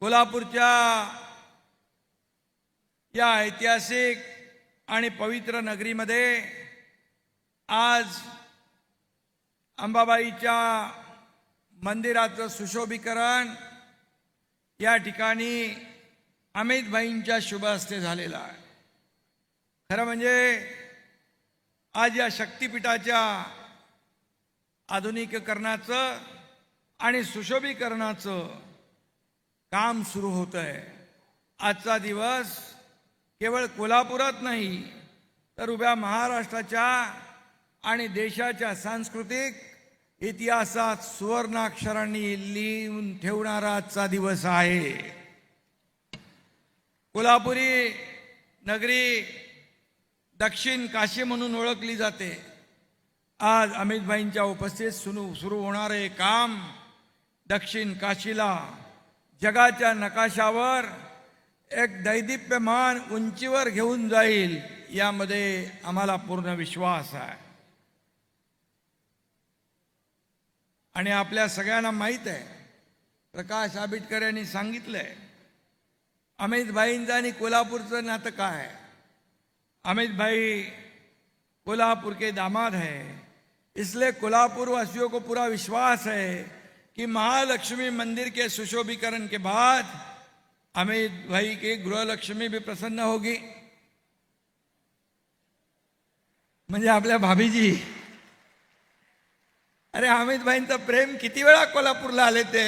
कोल्हापूरच्या या ऐतिहासिक आणि पवित्र नगरीमध्ये आज अंबाबाईच्या मंदिराचं सुशोभीकरण या ठिकाणी अमितभाईंच्या शुभ हस्ते झालेलं आहे। खरं म्हणजे आज या शक्तिपीठाच्या आधुनिकीकरणाचं आणि सुशोभीकरणाचं काम सुरू होत आहे। आजचा दिवस केवळ कोल्हापुरात नाही तर उभ्या महाराष्ट्राच्या आणि देशाच्या सांस्कृतिक इतिहासात सुवर्णाक्षरांनी लिहून ठेवणारा आजचा दिवस आहे। कोल्हापुरी नगरी दक्षिण काशी म्हणून ओळखली जाते। आज अमितभाईंच्या उपस्थितीत सुरू होणारे काम दक्षिण काशीला जगाच्या नकाशावर एक दैदिप्यमान उंचीवर घेऊन जाईल यामध्ये आम्हाला पूर्ण विश्वास आहे। आणि आपल्या सगळ्यांना माहीत आहे, प्रकाश आंबेडकर यांनी सांगितलंय अमितभाईंचं आणि कोल्हापूरचं नातं काय है। अमित भाई कोल्हापुर के दामाद हैं, इसलिए कोल्हापुर वासियों को पूरा विश्वास है कि महालक्ष्मी मंदिर के सुशोभीकरण के बाद अमित भाई की गृहलक्ष्मी भी प्रसन्न होगी। म्हणजे आपल्या भाभीजी, अरे अमित भाईंचं प्रेम किती वेळा कोल्हापूरला आले ते,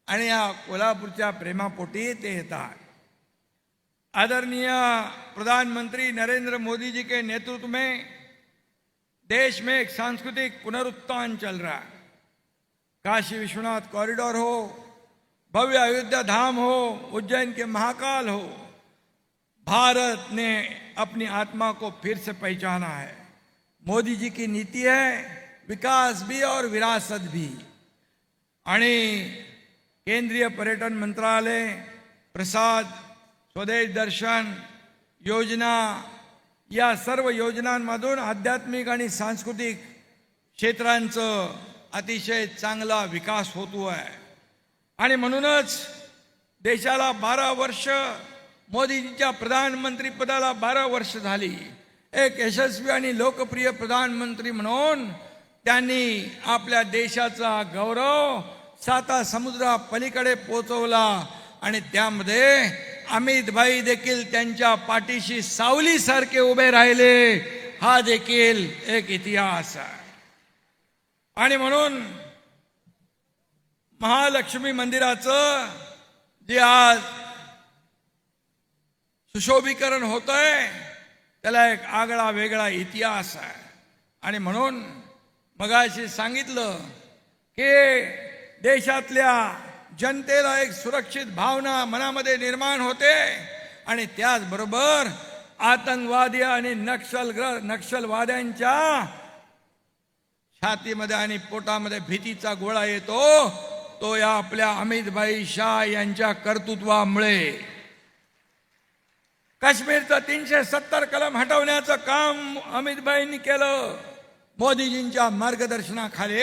आणि या कोल्हापूरच्या प्रेमापोटी ते येतात। आदरणीय प्रधानमंत्री नरेंद्र मोदी जी के नेतृत्व में देश में एक सांस्कृतिक पुनरुत्थान चल रहा है। काशी विश्वनाथ कॉरिडोर हो, भव्य अयोध्या धाम हो, उज्जैन के महाकाल हो, भारत ने अपनी आत्मा को फिर से पहचाना है। मोदी जी की नीति है विकास भी और विरासत भी। आणि केंद्रीय पर्यटन मंत्रालय, प्रसाद, स्वदेश दर्शन योजना या सर्व योजनांमधून आध्यात्मिक आणि सांस्कृतिक क्षेत्रांचं अतिशय चांगला विकास होतो आहे। आणि म्हणूनच देशाला 12 वर्ष, मोदीजींच्या प्रधानमंत्री पदाला 12 वर्ष झाली। एक यशस्वी आणि लोकप्रिय प्रधानमंत्री म्हणून त्यांनी आपल्या देशाचा गौरव 7 समुद्रा पलीकडे पोहोचवला आणि त्यामध्ये अमितभाई देखील त्यांच्या पाठीशी सावलीसारखे उभे राहिले। हा देखील एक इतिहास आहे। आणि म्हणून महालक्ष्मी मंदिराचं जे आज सुशोभीकरण होतंय त्याला एक आगळा वेगळा इतिहास आहे। आणि म्हणून मगाशी सांगितलं की देशातल्या जनतेला एक सुरक्षित भावना मनामध्ये निर्माण होते आणि त्याचबरोबर आतंकवादी आणि नक्षलवाद्यांच्या छातीमध्ये आणि पोटामध्ये भीतीचा गोळा येतो तो या आपल्या अमितभाई शाह यांच्या कर्तृत्वामुळे। काश्मीरचं 370 कलम हटवण्याचं काम अमितभाईंनी केलं मोदीजींच्या मार्गदर्शनाखाली।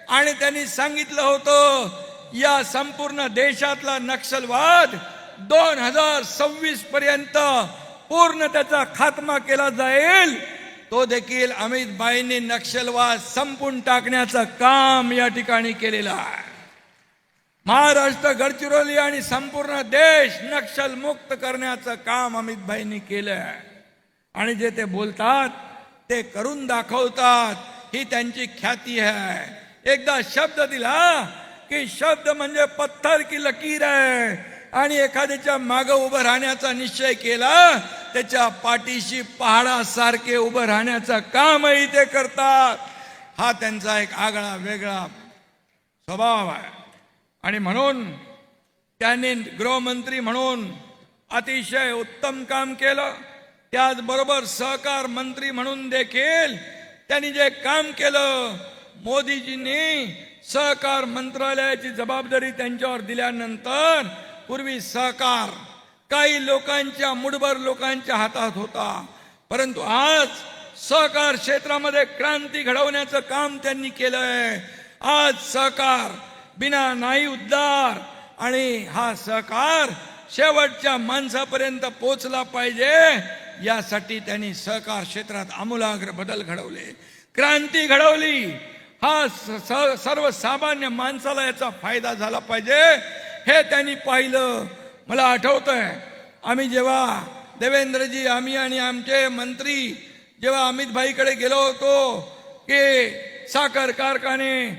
आणि त्यांनी सांगितलं होतं या संपूर्ण देशातला नक्षलवाद 2026 पर्यंत पूर्ण त्याचा खात्मा केला जाईल। तो देखील अमितभाईंनी नक्षलवाद संपून टाकण्याचं काम या ठिकाणी केलेलं आहे। महाराष्ट्र, गडचिरोली आणि संपूर्ण देश नक्षल मुक्त करण्याचं काम अमितभाईंनी केलं आहे। आणि जे ते बोलतात ते करून दाखवतात, ही त्यांची ख्याती आहे। एकदा शब्द दिला की शब्द म्हणजे पत्थर की लकीर आहे, आणि एखाद्याच्या मागे उभं राहण्याचा निश्चय केला त्याच्या पाठीशी पहाडासारखे उभं राहण्याचं कामही ते करतात। हा त्यांचा एक आगळा वेगळा स्वभाव आहे। आणि म्हणून त्यांनी गृहमंत्री म्हणून अतिशय उत्तम काम केलं। त्याचबरोबर सहकार मंत्री म्हणून देखील त्यांनी जे काम केलं, मोदीजींनी सहकार मंत्रालयाची जबाबदारी त्यांच्यावर दिल्यानंतर पूर्वी सहकार काही लोकांच्या, मुठभर लोकांच्या हातात होता, परंतु आज सहकार क्षेत्रामध्ये क्रांती घडवण्याचं काम त्यांनी केलंय। आज सहकार बिना नाही उद्धार आणि हा सहकार शेवटच्या माणसापर्यंत पोचला पाहिजे, यासाठी त्यांनी सहकार क्षेत्रात आमूलाग्र बदल घडवले, क्रांती घडवली. हा सर्वसामान्य माणसाला याचा फायदा झाला पाहिजे हे त्यांनी पाहिलं. मला आठवतंय आम्ही जेव्हा देवेंद्रजी, आम्ही आणि आमचे मंत्री जेव्हा अमित भाईकडे गेलो होतो की साखर कारखाने,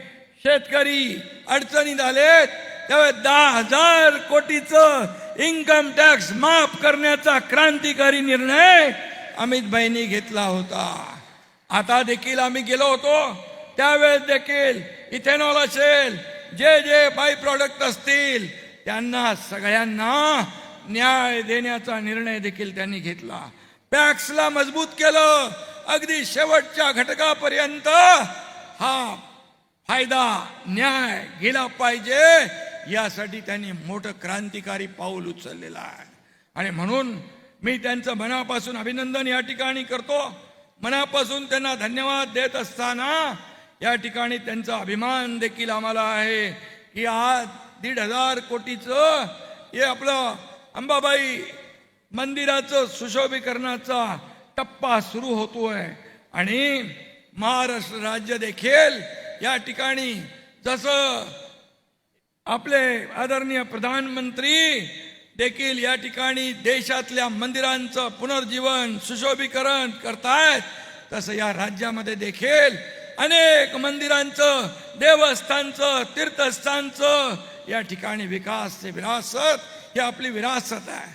शेतकरी अडचणीत आलेत, तेव्हा 10,000 कोटीचं इन्कम टॅक्स माफ करण्याचा क्रांतिकारी निर्णय अमित भाईंनी घेतला होता. आता देखील आम्ही गेलो होतो, त्यावेळेस देखील इथेनॉल असेल, जे जे बाय प्रॉडक्ट असतील, त्यांना सगळ्यांना न्याय देण्याचा निर्णय देखील त्यांनी घेतला. पॅक्सला मजबूत केलं, अगदी शेवटच्या घटकापर्यंत हा फायदा, न्याय गेला पाहिजे, यासाठी त्यांनी मोठं क्रांतिकारी पाऊल उचललेलं आहे. आणि म्हणून मी त्यांचं मनापासून अभिनंदन या ठिकाणी करतो. मनापासून त्यांना धन्यवाद देत असताना या ठिकाणी त्यांचा अभिमान देखील आम्हाला आहे की आज 1,500 कोटीचं हे आपलं अंबाबाई मंदिराचं सुशोभीकरणाचा टप्पा सुरू होतोय. आणि महाराष्ट्र राज्य देखील या ठिकाणी, जसं आपले आदरणीय प्रधानमंत्री देखील या ठिकाणी देशातल्या मंदिरांचं पुनर्जीवन, सुशोभीकरण करतायत, तसं या राज्यामध्ये देखील अनेक मंदिरांचं, देवस्थानचं, तीर्थस्थानचं या ठिकाणी विकास, विरासत, ही आपली विरासत आहे.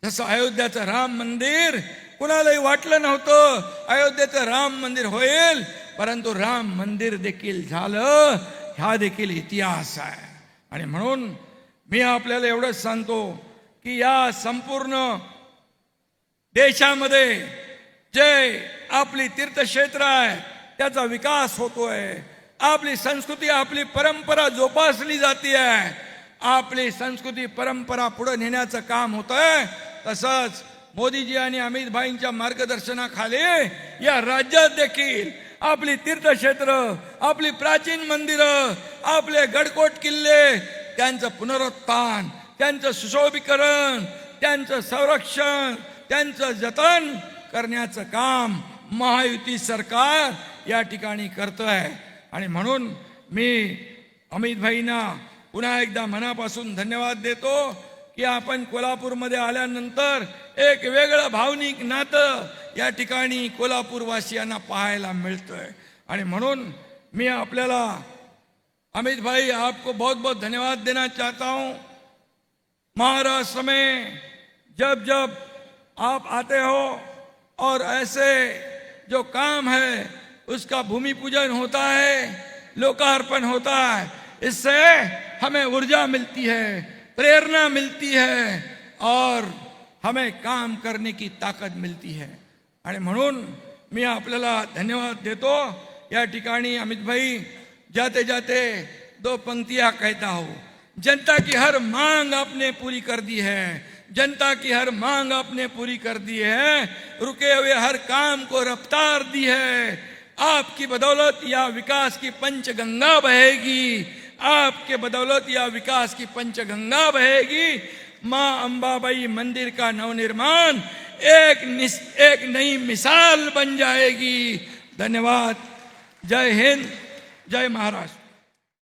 जसं अयोध्याचं राम मंदिर, कुणालाही वाटलं नव्हतं अयोध्येचं राम मंदिर होईल, परंतु राम मंदिर देखील झालं, हा देखील इतिहास आहे. आणि म्हणून मी आपल्याला एवढंच सांगतो की या संपूर्ण देशामध्ये जे आपली तीर्थक्षेत्र आहे त्याचा विकास होतोय, आपली संस्कृती, आपली परंपरा जोपासली जाते आहे, आपली संस्कृती परंपरा पुढे नेण्याचं काम होतंय. तसंच मोदीजी आणि अमित भाईंच्या मार्गदर्शनाखाली या राज्यात देखील आपली तीर्थक्षेत्र, आपली प्राचीन मंदिरं, आपले गडकोट किल्ले, त्यांचं पुनरुत्थान, त्यांचं सुशोभीकरण, त्यांचं संरक्षण, त्यांचं जतन करण्याचं काम महायुती सरकार या ठिकाणी करतंय. आणि म्हणून मी अमित भाईंना पुन्हा एकदा मनापासून धन्यवाद देतो की आपण कोल्हापूरमध्ये आल्यानंतर एक वेगळं भावनिक नातं या ठिकाणी कोल्हापूरवासियांना पाहायला मिळतंय. आणि म्हणून मी आपल्याला अमित भाई, आपको बहुत बहुत धन्यवाद देना चाहता हूं. महाराष्ट्र में जब जब आप आते हो और ऐसे जो काम है उसका भूमि पूजन होता है, लोकार्पण होता है, इससे हमें ऊर्जा मिलती है, प्रेरणा मिलती है और हमें काम करने की ताकत मिलती है. आणि म्हणून मी आपल्याला धन्यवाद देतो. या ठिकाणी अमित भाई, जाते जाते 2 पंक्तियां कहता हूं. जनता की हर मांग आपने पूरी कर दी है, जनता की हर मांग आपने पूरी कर दी है, रुके हुए हर काम को रफ्तार दी है. आपकी बदौलत या विकास की पंचगंगा बहेगी, आपके बदौलत या विकास की पंचगंगा बहेगी. माँ अंबाबाई मंदिर का नवनिर्माण एक नई मिसाल बन जाएगी. धन्यवाद. जय हिंद, जय महाराष्ट्र.